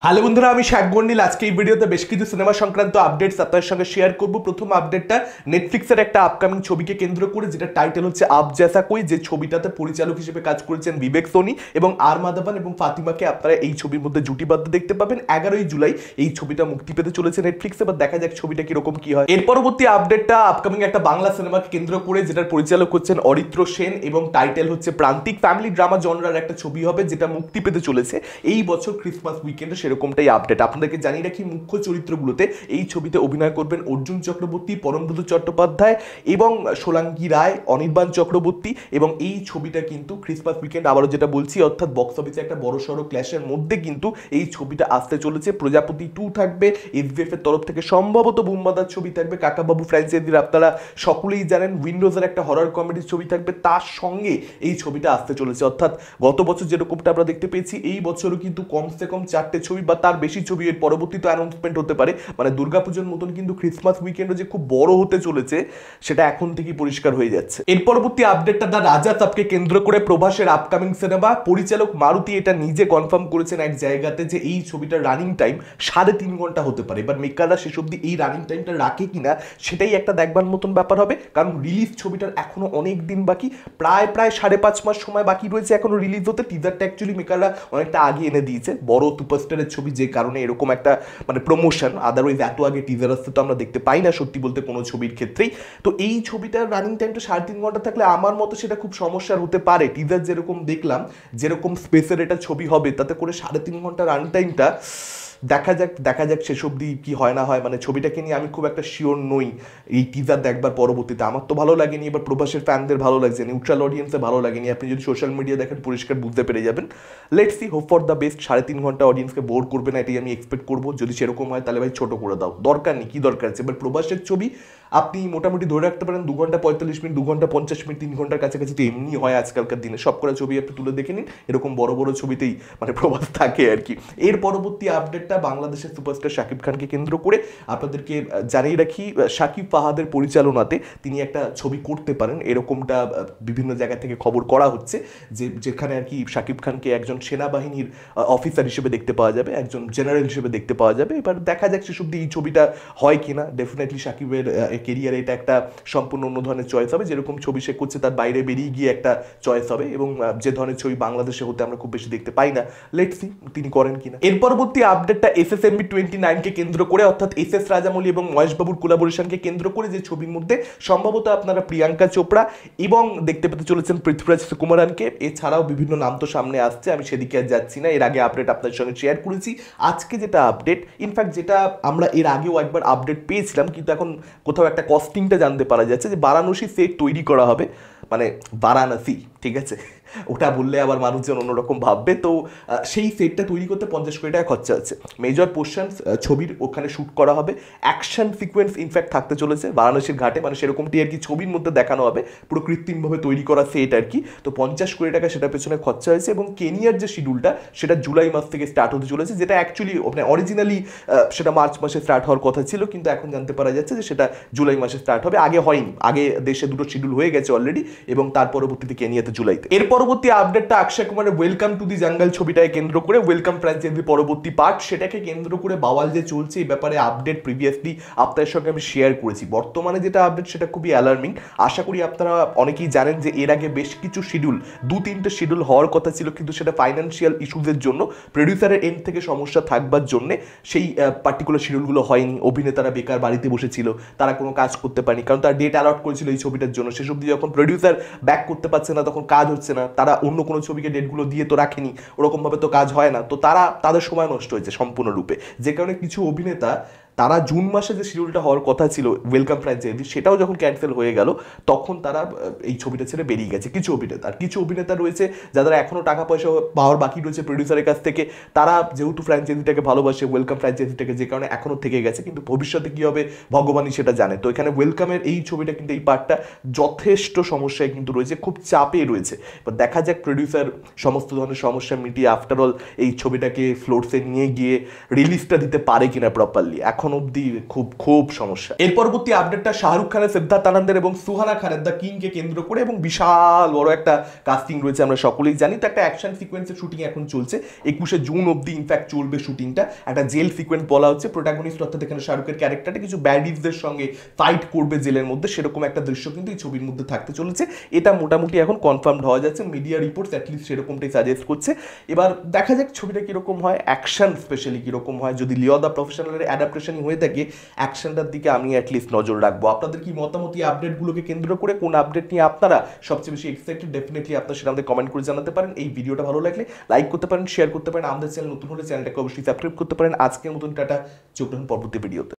Hello বন্ধুরা, আমি শাক গন্ডিল। আজকে এই ভিডিওতে বেশ কিছু সিনেমা সংক্রান্ত আপডেটস আপনাদের সঙ্গে শেয়ার করব। প্রথম আপডেটটা নেটফ্লিক্সের একটা আপকামিং ছবিকে কেন্দ্র করে, যেটা টাইটেল হচ্ছে আপ জেসা কোই। যে ছবিটাতে পরিচালক হিসেবে কাজ করেছেন বিবেক সোনি এবং আর মাধবন এবং ফাতিমাকে আপনারা এই ছবির মধ্যে জুটিবদ্ধ দেখতে পাবেন। 11ই জুলাই এই ছবিটা মুক্তি পেতে চলেছে নেটফ্লিক্সে। এবার দেখা যাক ছবিটা কিরকম কি হয়। এর পরবর্তী আপডেটটা আপকামিং একটা বাংলা সিনেমাকে কেন্দ্র করে, যেটার পরিচালক হচ্ছেন অরিত্র সেন এবং টাইটেল হচ্ছে প্রান্তিক। ফ্যামিলি ড্রামা জনরার একটা ছবি হবে, যেটা মুক্তি পেতে চলেছে এই বছর ক্রিসমাস উইকেন্ডে। সেরকমটাই আপডেট। আপনাদেরকে জানিয়ে রাখি, মুখ্য চরিত্রগুলোতে এই ছবিতে অভিনয় করবেন অর্জুন চক্রবর্তী, পরমব্রত চট্টোপাধ্যায় এবং সোলাঙ্কি রায়, অনির্বাণ চক্রবর্তী। এবং এই ছবিটা কিন্তু ক্রিসমাস উইকেন্ড, আবারও যেটা বলছি, অর্থাৎ বক্স অফিসে একটা বড় সড়ো ক্ল্যাশের মধ্যে কিন্তু এই ছবিটা আসতে চলেছে। প্রজাপতি 2 থাকবে এসবিএফ এর তরফ থেকে, সম্ভবত বুমবাদার ছবি থাকবে, কাকাবাবু ফ্র্যাঞ্চাইজির আপনারা সকলেই জানেন, উইন্ডোজের একটা হরর কমেডির ছবি থাকবে, তার সঙ্গে এই ছবিটা আসতে চলেছে। অর্থাৎ গত বছর যেরকমটা আমরা দেখতে পেয়েছি, এই বছরও কিন্তু কমসে কম 4টে ছবি বা তার বেশি ছবি এর পরবর্তীতে অ্যানাউন্সমেন্ট হতে পারে। মানে দুর্গাপুজোর মতন কিন্তু ক্রিসমাস উইকেন্ডও যে খুব বড় হতে চলেছে, সেটা এখন থেকেই পরিষ্কার হয়ে যাচ্ছে। এর পরবর্তী আপডেটটা দা রাজা সাবকে কেন্দ্র করে, প্রভাসের আপকামিং সিনেমা। পরিচালক মারুতি এটা নিজে কনফার্ম করেছেন এক জায়গাতে যে এই ছবিটার রানিং টাইম 3.5 ঘন্টা হতে পারে। এবার মেকাররা শেষ অব্দি এই রানিং টাইমটা রাখে কিনা সেটাই একটা দেখবার মতন ব্যাপার হবে, কারণ রিলিজ ছবিটার এখনো অনেক দিন বাকি। প্রায় 5.5 মাস সময় বাকি রয়েছে এখনো রিলিজ হতে। টিজারটা অ্যাকচুয়ালি মেকাররা অনেকটা আগে এনে দিয়েছে, বড় সুপারস্টারের ছবি, যে কারণে এরকম একটা মানে প্রমোশন। আদারওয়াইজ এত আগে টিজার আসতে তো আমরা দেখতে পাই না সত্যি বলতে কোনো ছবির ক্ষেত্রেই। তো এই ছবিটার রানিং টাইমটা 3.5 ঘন্টা থাকলে আমার মতো সেটা খুব সমস্যার হতে পারে। টিজার যেরকম দেখলাম, যেরকম স্পেসের এটা ছবি হবে, তাতে করে 3.5 ঘন্টা রানিং টাইমটা দেখা যাক শেষ অবধি কি হয় না হয়। মানে ছবিটাকে নিয়ে আমি খুব একটা শিওর নই এই টিজার দেখবার পরবর্তীতে। আমার তো ভালো লাগেনি, এবার প্রভাসের ফ্যানদের ভালো লাগছে, নিউট্রাল অডিয়েন্সে ভালো লাগেনি। আপনি যদি সোশ্যাল মিডিয়া দেখেন পরিষ্কার বুঝতে পেরে যাবেন। Let's see, hope for the best. 3.5 ঘন্টা অডিয়েন্সকে বোর করবে না, এটাই আমি এক্সপেক্ট করবো। যদি সেরকম হয় তাহলে ভাই ছোট করে দাও, দরকার নেই, কি দরকার আছে। এবার প্রভাসের ছবি আপনি মোটামুটি ধরে রাখতে পারেন 2 ঘন্টা 45 মিনিট, 2 ঘন্টা 50 মিনিট, 3 ঘন্টার কাছাকাছি তো এমনি হয় আজকালকার দিনে। সব করা ছবি আপনি তুলে দেখে নিন, এরকম বড় বড় ছবিতেই মানে প্রভাস থাকে আর কি। এর পরবর্তী আপডেটটা বাংলাদেশের সুপারস্টার শাকিব খানকে কেন্দ্র করে। আপনাদেরকে জানিয়ে রাখি, শাকিব ফাহাদের পরিচালনাতে তিনি একটা ছবি করতে পারেন, এরকমটা বিভিন্ন জায়গা থেকে খবর করা হচ্ছে, যেখানে আর কি শাকিব খানকে একজন সেনাবাহিনীর অফিসার হিসেবে দেখতে পাওয়া যাবে, একজন জেনারেল হিসেবে দেখতে পাওয়া যাবে। এবার দেখা যাক শেষ অব্দি এই ছবিটা হয় কিনা। ডেফিনেটলি শাকিবের কেরিয়ারে এটা একটা সম্পূর্ণ অন্য ধরনের চয়েস হবে। যেরকম ছবি সে করছে তার বাইরে বেরিয়ে গিয়ে একটা চয়েস হবে, এবং যে ধরনের ছবি বাংলাদেশে হতে আমরা খুব বেশি দেখতে পাই না। লেটস সি তিনি করেন কিনা। এর পরবর্তী আপডেটটা এসএসএমবি 29কে কেন্দ্র করে, অর্থাৎ এস রাজামৌলি এবং মহেশ বাবুর কোলাবোরেশনকে কেন্দ্র করে, যে ছবির মধ্যে সম্ভবত আপনারা প্রিয়াঙ্কা চোপড়া এবং দেখতে পেতে চলেছেন পৃথ্বীরাজ সুকুমারানকে। এছাড়াও বিভিন্ন নাম তো সামনে আসছে, আমি সেদিকে আর যাচ্ছি না। এর আগে আপডেট আপনাদের সঙ্গে শেয়ার করেছি। আজকে যেটা আপডেট, ইনফ্যাক্ট যেটা আমরা এর আগেও একবার আপডেট পেয়েছিলাম, কিন্তু এখন কোথাও একটা কস্টিংটা জানতে পারা যাচ্ছে যে বারাণসী সেট তৈরি করা হবে, মানে বারাণসী, ঠিক আছে, ওটা বললে আবার মানুষজন অন্যরকম ভাববে। তো সেই সেটটা তৈরি করতে 50 কোটি টাকা খরচা আছে। মেজর পোর্শনস ছবির ওখানে শ্যুট করা হবে, অ্যাকশন সিকোয়েন্স ইনফ্যাক্ট থাকতে চলেছে বারাণসীর ঘাটে, মানে সেরকমটি আর কি ছবির মধ্যে দেখানো হবে, পুরো কৃত্রিমভাবে তৈরি করা সেট আর কি। তো 50 কোটি টাকা সেটার পেছনে খরচা হয়েছে। এবং কেনিয়ার যে শিডিউলটা, সেটা জুলাই মাস থেকে স্টার্ট হতে চলেছে, যেটা অ্যাকচুয়ালি মানে অরিজিনালি সেটা মার্চ মাসে স্টার্ট হওয়ার কথা ছিল, কিন্তু এখন জানতে পারা যাচ্ছে যে সেটা জুলাই মাসে স্টার্ট হবে। আগে হয়নি, আগে দেশে দুটো শিডিউল হয়ে গেছে অলরেডি, এবং তার পরবর্তীতে কেনিয়াতে জুলাইতে। এর পরবর্তী আপডেটটা অক্ষয় কুমারের ওয়েলকাম টু দি জঙ্গল ছবিটাকে কেন্দ্র করে, ওয়েলকাম ফ্র্যাঞ্চাইজির পরবর্তী পার্ট, সেটাকে কেন্দ্র করে বাওয়াল যে চলছে, এই ব্যাপারে আপডেট প্রিভিয়াসলি আপনাদের সঙ্গে আমি শেয়ার করেছি। বর্তমানে যেটা আপডেট সেটা খুবই অ্যালার্মিং। আশা করি আপনারা অনেকেই জানেন যে এর আগে বেশ কিছু শিডিউল, 2-3টে শিডিউল হওয়ার কথা ছিল, কিন্তু সেটা ফাইন্যান্সিয়াল ইস্যুজের জন্য, প্রডিউসারের এন্ড থেকে সমস্যা থাকবার জন্য সেই পার্টিকুলার শিডিউলগুলো হয়নি। অভিনেতারা বেকার বাড়িতে বসেছিল, তারা কোনো কাজ করতে পারেনি, কারণ তারা ডেট অ্যালট করেছিল এই ছবিটার জন্য। শেষ অবধি যখন প্রডিউসার ব্যাক করতে পারছে না, তখন কাজ হচ্ছে না, তারা অন্য কোনো ছবিকে ডেটগুলো দিয়ে তো রাখেনি, ওরকমভাবে তো কাজ হয় না। তো তাদের সময় নষ্ট হয়েছে সম্পূর্ণরূপে, যে কারণে কিছু অভিনেতা তারা জুন মাসে যে শিডিউলটা হওয়ার কথা ছিল ওয়েলকাম ফ্র্যাঞ্চাইজি, সেটাও যখন ক্যান্সেল হয়ে গেল, তখন তারা এই ছবিটা ছেড়ে বেরিয়ে গেছে কিছু অভিনেতা। আর কিছু অভিনেতা রয়েছে যাদের এখনও টাকা পয়সা পাওয়ার বাকি রয়েছে প্রডিউসারের কাছ থেকে, তারা যেহেতু ফ্র্যাঞ্চাইজিটাকে ভালোবাসে, ওয়েলকাম ফ্র্যাঞ্চাইজিটাকে, যে কারণে এখনও থেকে গেছে, কিন্তু ভবিষ্যতে কী হবে ভগবানই সেটা জানে। তো এখানে ওয়েলকামের এই ছবিটা কিন্তু, এই পার্টটা যথেষ্ট সমস্যায় কিন্তু রয়েছে, খুব চাপে রয়েছে। এবার দেখা যাক প্রডিউসার সমস্ত ধরনের সমস্যা মিটিয়ে আফটারঅল এই ছবিটাকে ফ্লোরসে নিয়ে গিয়ে রিলিজটা দিতে পারে কিনা প্রপারলি। এখন এখন অব্দি খুব খুব সমস্যা। এর পরবর্তী আপডেটটা শাহরুখ খানের, সিদ্ধার্থ আনন্দের এবং সুহানা খানের দ্য কিংকে কেন্দ্র করে, এবং বিশাল বড় একটা কাস্টিং রয়েছে, আমরা সকলেই জানি। তো একটা অ্যাকশন সিকোয়েন্সের শুটিং এখন চলছে, 21শে জুন অব্দি ইনফ্যাক্ট চলবে শুটিংটা। একটা জেল সিকোয়েন্স বলা হচ্ছে, প্রোটাগনিস্ট অর্থাৎ এখানে শাহরুখের ক্যারেক্টারটা কিছু ব্যাডিজদের সঙ্গে ফাইট করবে জেলের মধ্যে, সেরকম একটা দৃশ্য কিন্তু এই ছবির মধ্যে থাকতে চলেছে। এটা মোটামুটি এখন কনফার্মড হওয়া যাচ্ছে, মিডিয়া রিপোর্টস অ্যাটলিস্ট সেরকমটাই সাজেস্ট করছে। এবার দেখা যাক ছবিটা কিরকম হয়, অ্যাকশন স্পেশালি কিরকম হয়। যদি লিও দ্য প্রফেশনালের অ্যাডাপ্টেশনই হয়ে থাকে, অ্যাকশনটার দিকে আমি অ্যাটলিস্ট নজর রাখবো। আপনাদের কি মতামত এই আপডেটগুলোকে কেন্দ্র করে? কোন আপডেট নিয়ে আপনারা সবচেয়ে বেশি এক্সাইটেড? ডেফিনেটলি আপনারা সেটা আমাদের কমেন্ট করে জানাতে পারেন। এই ভিডিওটা ভালো লাগলে লাইক করতে পারেন, শেয়ার করতে পারেন। আমাদের চ্যানেল নতুন হলে চ্যানেলটাকে অবশ্যই সাবস্ক্রাইব করতে পারেন। আজকের মতন টাটা, চোখ রাখুন পরবর্তী ভিডিওতে।